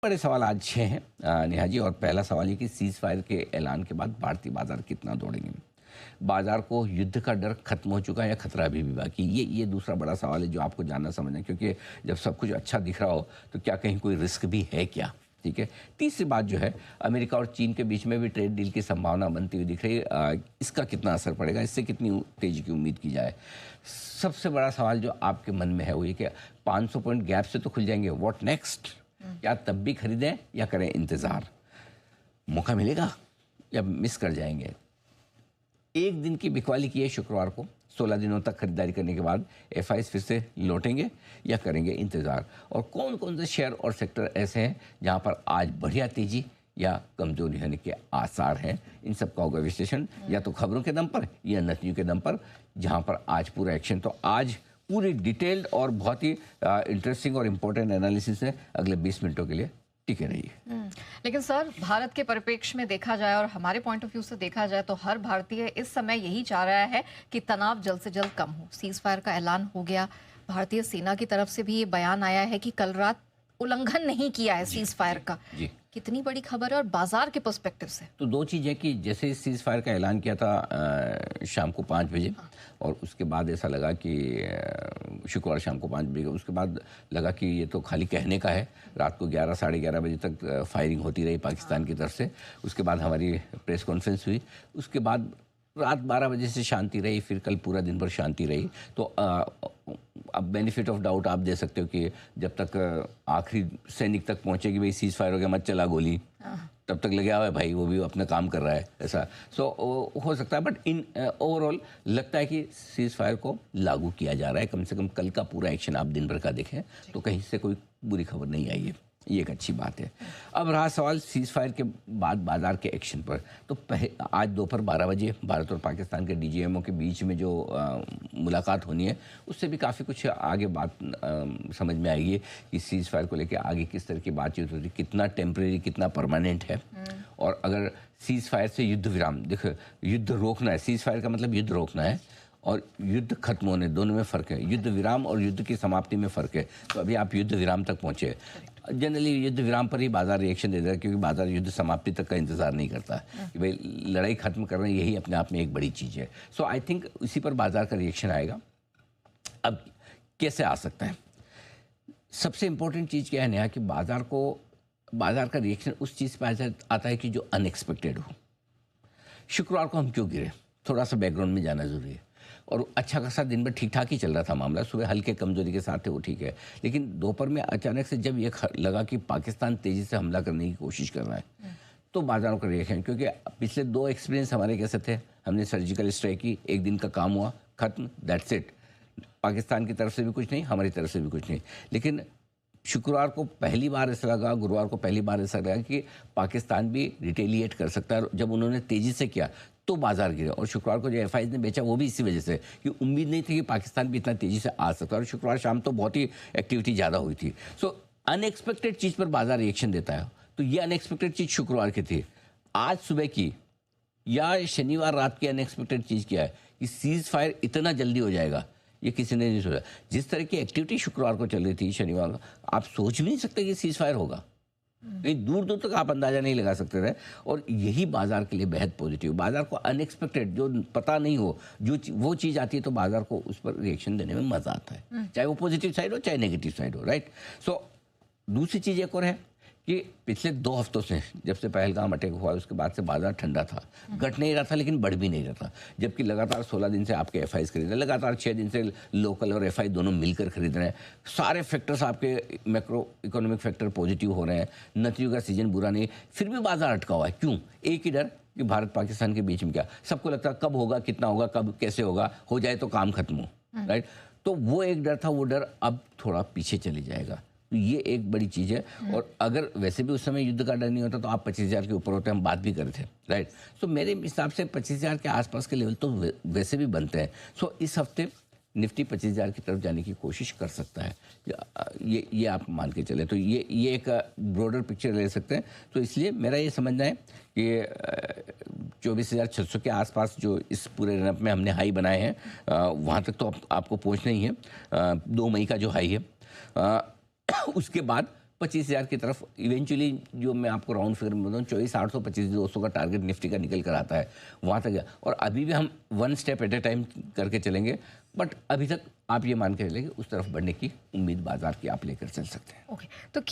बड़े सवाल आज छः हैं नेहा जी। और पहला सवाल ये कि सीज फायर के ऐलान के बाद भारतीय बाजार कितना दौड़ेंगे। बाजार को युद्ध का डर खत्म हो चुका है या खतरा अभी भी बाकी, ये दूसरा बड़ा सवाल है जो आपको जानना समझना है, क्योंकि जब सब कुछ अच्छा दिख रहा हो तो क्या कहीं कोई रिस्क भी है क्या। ठीक है। तीसरी बात जो है, अमेरिका और चीन के बीच में भी ट्रेड डील की संभावना बनती हुई दिख रही है। इसका कितना असर पड़ेगा, इससे कितनी तेजी की उम्मीद की जाए। सबसे बड़ा सवाल जो आपके मन में है वो ये कि 500 पॉइंट गैप से तो खुल जाएंगे, व्हाट नेक्स्ट। क्या तब भी खरीदें या करें इंतज़ार, मौका मिलेगा या मिस कर जाएंगे। एक दिन की बिकवाली की है शुक्रवार को, 16 दिनों तक खरीदारी करने के बाद एफआईज फिर से लौटेंगे या करेंगे इंतज़ार। और कौन कौन से शेयर और सेक्टर ऐसे हैं जहां पर आज बढ़िया तेजी या कमजोरी होने के आसार हैं, इन सब का होगा विश्लेषण, या तो खबरों के दम पर या नतीजों के दम पर, जहां पर आज पूरा एक्शन। तो आज पूरी डिटेल्ड और बहुत ही इंटरेस्टिंग और इम्पोर्टेंट एनालिसिस है। अगले 20 मिनटों के लिए टिके रहिए। लेकिन सर, भारत के परिप्रेक्ष्य में देखा जाए और हमारे पॉइंट ऑफ व्यू से देखा जाए तो हर भारतीय इस समय यही चाह रहा है कि तनाव जल्द से जल्द कम हो। सीज फायर का ऐलान हो गया, भारतीय सेना की तरफ से भी ये बयान आया है कि कल रात उल्लंघन नहीं किया है सीज फायर का। कितनी बड़ी खबर है और बाजार के पर्सपेक्टिव से। तो दो चीज़ है कि जैसे सीज फायर का ऐलान किया था शाम को 5 बजे, और उसके बाद ऐसा लगा कि शुक्रवार शाम को 5 बजे, उसके बाद लगा कि ये तो खाली कहने का है। रात को 11 साढ़े 11 बजे तक फायरिंग होती रही पाकिस्तान की तरफ से। उसके बाद हमारी प्रेस कॉन्फ्रेंस हुई, उसके बाद रात 12 बजे से शांति रही, फिर कल पूरा दिन भर शांति रही। तो अब बेनिफिट ऑफ डाउट आप दे सकते हो कि जब तक आखिरी सैनिक तक पहुंचेगी, भाई सीज फायर हो गया मत चला गोली, तब तक लगे हुआ है भाई, वो भी अपना काम कर रहा है ऐसा। सो हो सकता है, बट इन ओवरऑल लगता है कि सीज फायर को लागू किया जा रहा है। कम से कम कल का पूरा एक्शन आप दिन भर का देखें तो कहीं से कोई बुरी खबर नहीं आई है, ये एक अच्छी बात है। अब रहा सवाल सीज फायर के बाद बाजार के एक्शन पर। तो आज दोपहर 12 बजे भारत और पाकिस्तान के डीजीएमओ के बीच में जो मुलाकात होनी है, उससे भी काफ़ी कुछ आगे बात समझ में आएगी कि सीज फायर को लेकर आगे किस तरह की बातचीत होती है, कितना टेम्परेरी कितना परमानेंट है। और अगर सीज फायर से युद्ध विराम, देखो युद्ध रोकना है, सीज फायर का मतलब युद्ध रोकना है, और युद्ध खत्म होने, दोनों में फ़र्क है। युद्ध विराम और युद्ध की समाप्ति में फ़र्क है। तो अभी आप युद्ध विराम तक पहुँचे। जनरली युद्ध विराम पर ही बाजार रिएक्शन देता है, क्योंकि बाजार युद्ध समाप्ति तक का इंतजार नहीं करता कि भाई लड़ाई खत्म कर रहे हैं, यही अपने आप में एक बड़ी चीज़ है। सो आई थिंक इसी पर बाजार का रिएक्शन आएगा। अब कैसे आ सकता है, सबसे इंपॉर्टेंट चीज़ क्या है नेहा, कि बाजार का रिएक्शन उस चीज़ पर आता है कि जो अनएक्सपेक्टेड हो। शुक्रवार को हम क्यों गिरे, थोड़ा सा बैकग्राउंड में जाना ज़रूरी है। और अच्छा खासा दिन भर ठीक ठाक ही चल रहा था मामला, सुबह हल्के कमजोरी के साथ है वो ठीक है, लेकिन दोपहर में अचानक से जब ये लगा कि पाकिस्तान तेज़ी से हमला करने की कोशिश कर रहा है, तो बाजारों का रिएक्शन, क्योंकि पिछले 2 एक्सपीरियंस हमारे कैसे थे, हमने सर्जिकल स्ट्राइक की, एक दिन का काम हुआ, खत्म, दैट्स इट। पाकिस्तान की तरफ से भी कुछ नहीं, हमारी तरफ से भी कुछ नहीं। लेकिन शुक्रवार को पहली बार ऐसा लगा, गुरुवार को पहली बार ऐसा लगा कि पाकिस्तान भी रिटेलिएट कर सकता है। जब उन्होंने तेज़ी से किया तो बाजार गिरे, और शुक्रवार को जो एफआईज ने बेचा वो भी इसी वजह से कि उम्मीद नहीं थी कि पाकिस्तान भी इतना तेज़ी से आ सकता है। और शुक्रवार शाम तो बहुत ही एक्टिविटी ज़्यादा हुई थी। सो अनएक्सपेक्टेड चीज़ पर बाजार रिएक्शन देता है। तो ये अनएक्सपेक्टेड चीज़ शुक्रवार की थी। आज सुबह की या शनिवार रात की अनएक्सपेक्टेड चीज़ क्या है कि सीज फायर इतना जल्दी हो जाएगा, ये किसी ने नहीं सोचा। जिस तरह की एक्टिविटी शुक्रवार को चल रही थी, शनिवार को, आप सोच भी नहीं सकते कि सीज फायर होगा। कहीं दूर दूर तक आप अंदाजा नहीं लगा सकते थे। और यही बाजार के लिए बेहद पॉजिटिव, बाजार को अनएक्सपेक्टेड जो पता नहीं हो वो चीज़ आती है, तो बाजार को उस पर रिएक्शन देने में मज़ा आता है, चाहे वो पॉजिटिव साइड हो चाहे नेगेटिव साइड हो, राइट। सो दूसरी चीज़ एक और है कि पिछले 2 हफ्तों से, जब से पहलगाम अटैक हुआ उसके बाद से बाजार ठंडा था, घट नहीं रहा था लेकिन बढ़ भी नहीं रहा था। जबकि लगातार 16 दिन से आपके एफआईज खरीद रहे हैं, लगातार 6 दिन से लोकल और एफआई दोनों मिलकर खरीद रहे हैं। सारे फैक्टर्स आपके मैक्रो इकोनॉमिक फैक्टर पॉजिटिव हो रहे हैं, नतीजों का सीजन बुरा नहीं, फिर भी बाजार अटका हुआ है। क्यों? एक ही डर कि भारत पाकिस्तान के बीच में क्या, सबको लगता है कब होगा, कितना होगा, कब कैसे होगा, हो जाए तो काम खत्म हो, राइट। तो वो एक डर था, वो डर अब थोड़ा पीछे चले जाएगा। तो ये एक बड़ी चीज़ है। और अगर वैसे भी उस समय युद्ध का डर नहीं होता तो आप 25,000 के ऊपर होते, हम बात भी करते थे, राइट। सो मेरे हिसाब से 25,000 के आसपास के लेवल तो वैसे भी बनते हैं। सो इस हफ्ते निफ्टी 25,000 की तरफ जाने की कोशिश कर सकता है, ये आप मान के चलें। तो ये एक ब्रॉडर पिक्चर ले सकते हैं। तो इसलिए मेरा ये समझना है कि 24,600 के आसपास जो इस पूरे रनअप में हमने हाई बनाए हैं, वहाँ तक तो आपको पहुँचना ही है। 2 मई का जो हाई है, उसके बाद 25,000 की तरफ इवेंचुअली, जो मैं आपको राउंड फिगर में बताऊँ, 24,800 25,200 का टारगेट निफ्टी का निकल कर आता है, वहाँ तक गया। और अभी भी हम one step at A time करके चलेंगे, बट अभी तक आप ये मान के चलेंगे उस तरफ बढ़ने की उम्मीद बाजार की आप लेकर चल सकते हैं। ओके, तो क्या